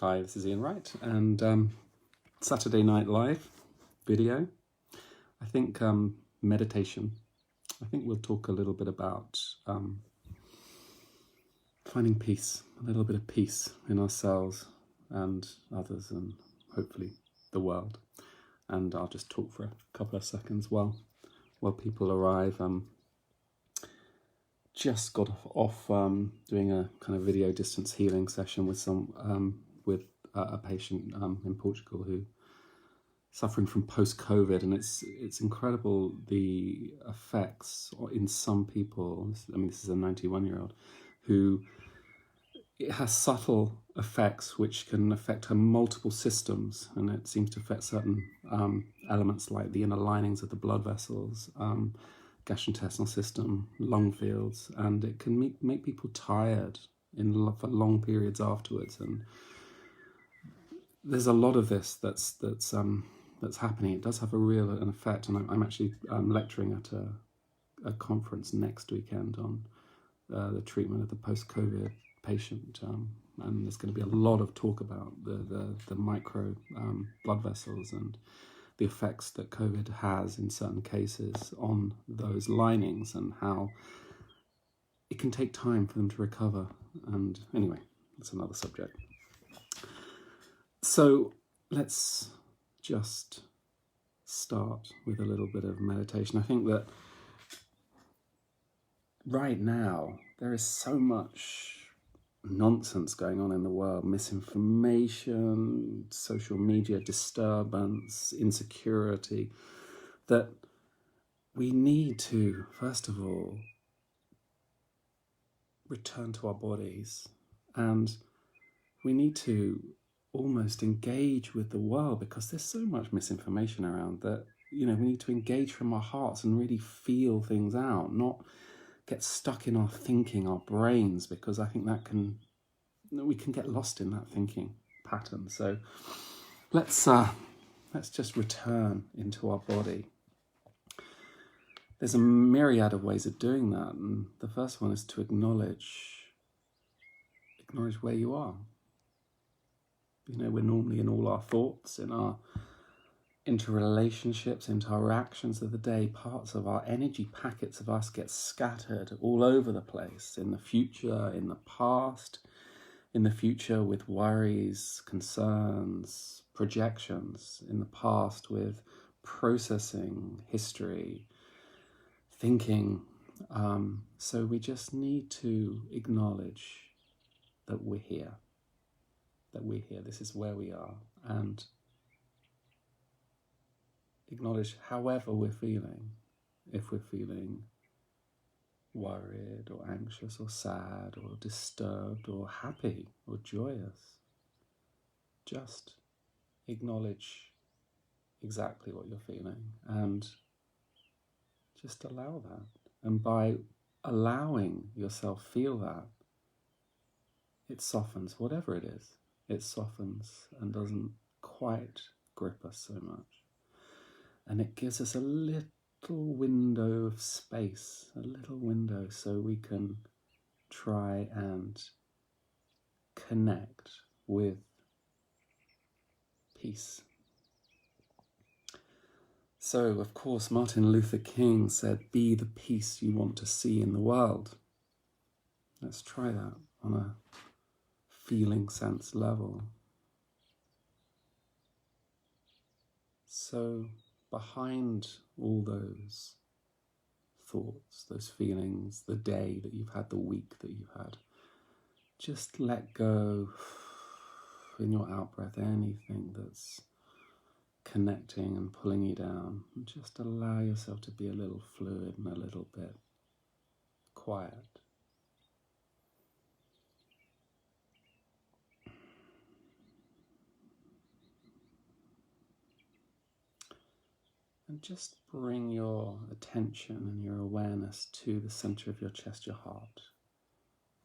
Hi, this is Ian Wright, and Saturday Night Live video. I think meditation. I think we'll talk a little bit about finding peace, a little bit of peace in ourselves and others, and hopefully the world. And I'll just talk for a couple of seconds while people arrive. Just got off doing a kind of video distance healing session with a patient in Portugal who suffering from post-COVID, and it's incredible the effects in some people. This is a 91-year-old who it has subtle effects which can affect her multiple systems, and it seems to affect certain elements like the inner linings of the blood vessels, gastrointestinal system, lung fields, and it can make people tired for long periods afterwards. And there's a lot of this that's happening. It does have an effect, and I'm actually lecturing at a conference next weekend on the treatment of the post-COVID patient, and there's going to be a lot of talk about the micro blood vessels and the effects that COVID has in certain cases on those linings and how it can take time for them to recover. And anyway, that's another subject. So let's just start with a little bit of meditation. I think that right now there is so much nonsense going on in the world, misinformation, social media disturbance, insecurity, that we need to, first of all, return to our bodies, and we need to almost engage with the world, because there's so much misinformation around that, we need to engage from our hearts and really feel things out, not get stuck in our thinking, our brains, because I think we can get lost in that thinking pattern. So let's just return into our body. There's a myriad of ways of doing that, and the first one is to acknowledge where you are. We're normally in all our thoughts, in our interrelationships, interactions of the day. Parts of our energy packets of us get scattered all over the place, in the future, in the past, in the future with worries, concerns, projections, in the past with processing, history, thinking. So we just need to acknowledge that we're here, this is where we are, and acknowledge however we're feeling. If we're feeling worried or anxious or sad or disturbed or happy or joyous, just acknowledge exactly what you're feeling and just allow that. And by allowing yourself feel that, it softens whatever it is. It softens and doesn't quite grip us so much. And it gives us a little window of space, so we can try and connect with peace. So, of course, Martin Luther King said, "Be the peace you want to see in the world." Let's try that on a feeling sense level. So, behind all those thoughts, those feelings, the day that you've had, the week that you've had, just let go in your out-breath anything that's connecting and pulling you down. And just allow yourself to be a little fluid and a little bit quiet. And just bring your attention and your awareness to the center of your chest, your heart,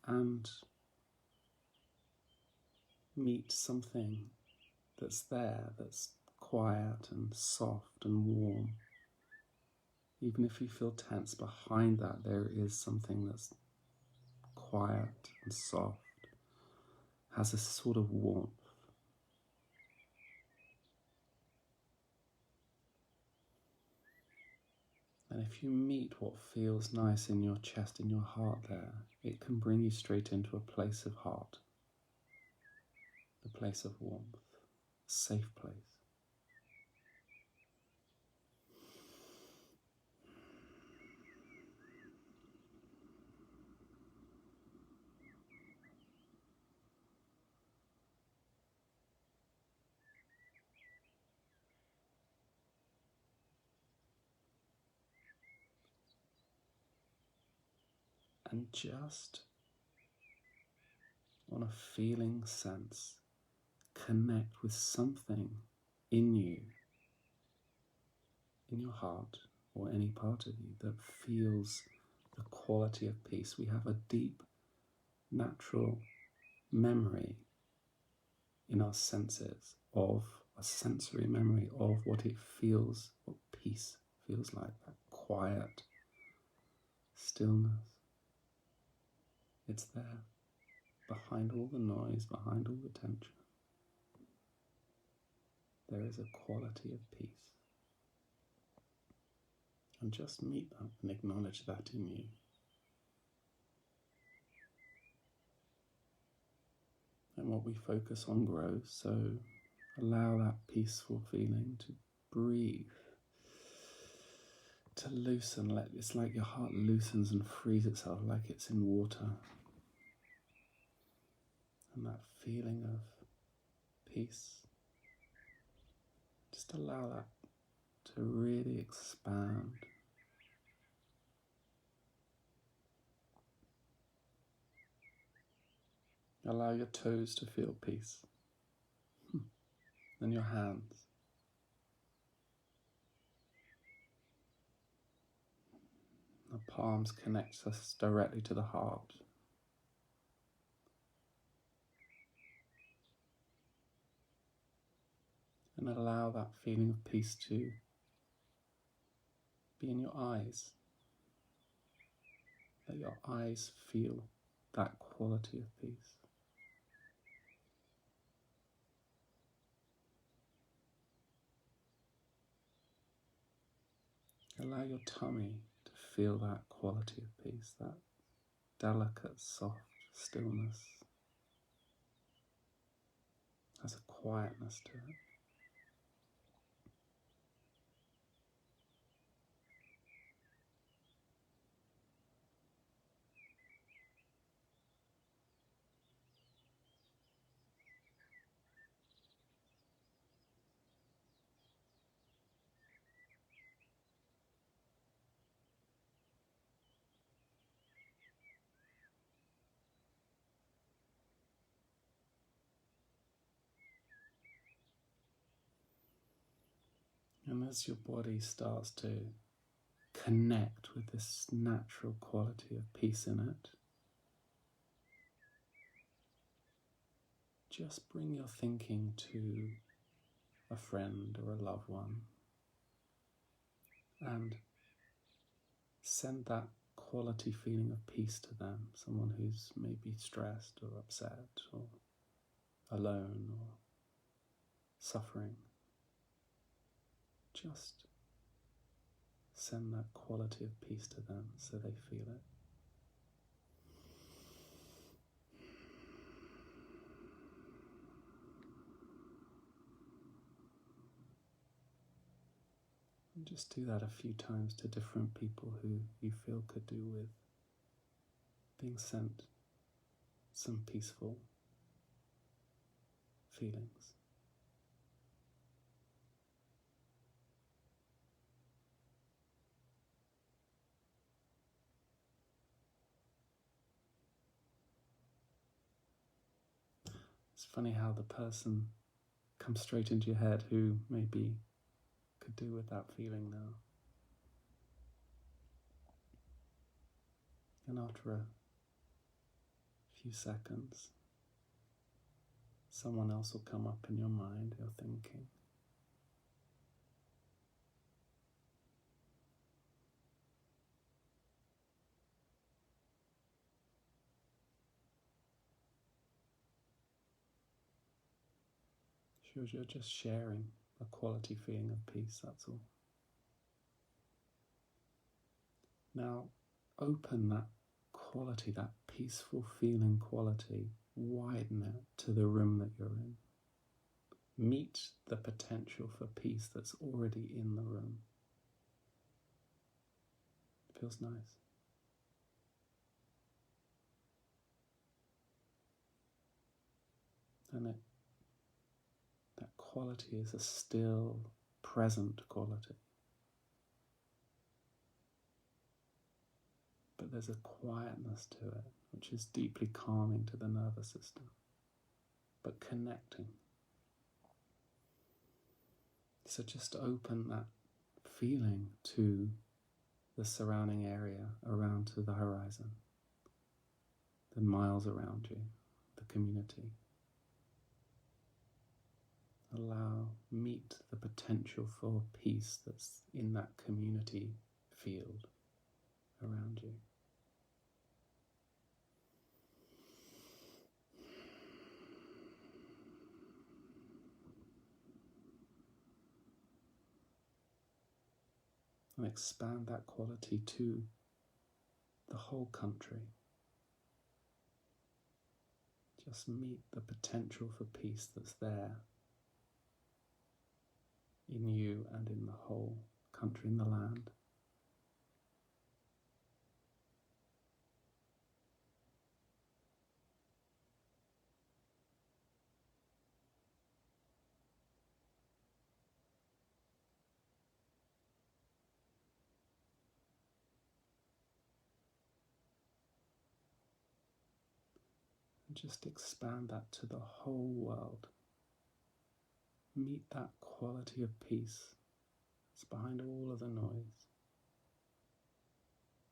and meet something that's there, that's quiet and soft and warm. Even if you feel tense, behind that there is something that's quiet and soft, has a sort of warmth. And if you meet what feels nice in your chest, in your heart there, it can bring you straight into a place of heart, a place of warmth, a safe place. And just on a feeling sense, connect with something in you, in your heart, or any part of you that feels the quality of peace. We have a deep, natural memory in our senses of a sensory memory of what it feels, what peace feels like, that quiet stillness. It's there, behind all the noise, behind all the tension. There is a quality of peace. And just meet that and acknowledge that in you. And what we focus on grows, so allow that peaceful feeling to breathe, to loosen. It's like your heart loosens and frees itself like it's in water. And that feeling of peace, just allow that to really expand. Allow your toes to feel peace. And your hands. The palms connect us directly to the heart. And allow that feeling of peace to be in your eyes. Let your eyes feel that quality of peace. Allow your tummy to feel that quality of peace, that delicate, soft stillness. Has a quietness to it. And as your body starts to connect with this natural quality of peace in it, just bring your thinking to a friend or a loved one and send that quality feeling of peace to them, someone who's maybe stressed or upset or alone or suffering. Just send that quality of peace to them so they feel it. And just do that a few times to different people who you feel could do with being sent some peaceful feelings. It's funny how the person comes straight into your head who maybe could do with that feeling now. And after a few seconds, someone else will come up in your mind, you're thinking. Sure, you're just sharing a quality feeling of peace, that's all. Now open that quality, that peaceful feeling quality, widen it to the room that you're in. Meet the potential for peace that's already in the room. It feels nice. And that quality is a still, present quality. But there's a quietness to it, which is deeply calming to the nervous system, but connecting. So just open that feeling to the surrounding area, around to the horizon, the miles around you, the community. Meet the potential for peace that's in that community field around you. And expand that quality to the whole country. Just meet the potential for peace that's there in you and in the whole country, in the land. And just expand that to the whole world. Meet that quality of peace that's behind all of the noise,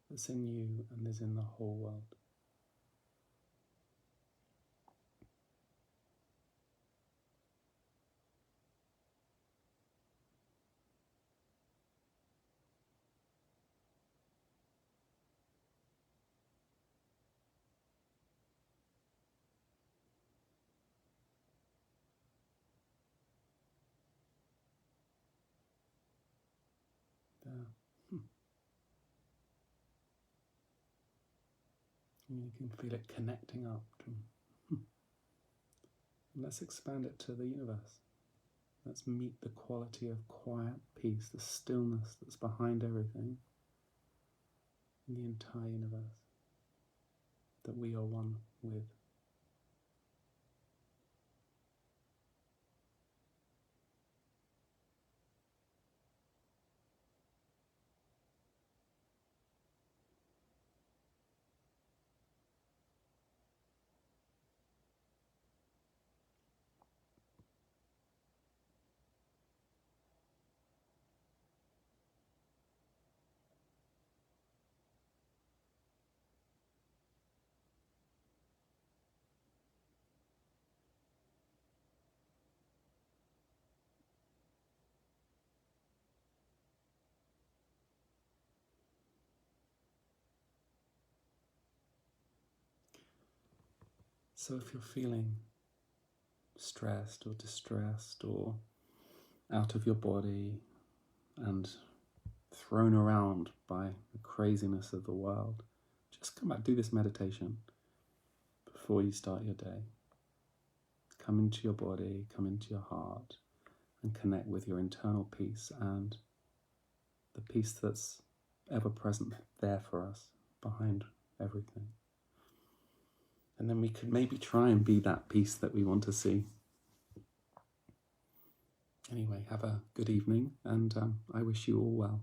that's in you and is in the whole world. There. You can feel it connecting up. And let's expand it to the universe. Let's meet the quality of quiet peace, the stillness that's behind everything in the entire universe that we are one with. So if you're feeling stressed or distressed or out of your body and thrown around by the craziness of the world, just come back, do this meditation before you start your day. Come into your body, come into your heart, and connect with your internal peace and the peace that's ever present there for us, behind everything. And then we could maybe try and be that peace that we want to see. Anyway, have a good evening, and I wish you all well.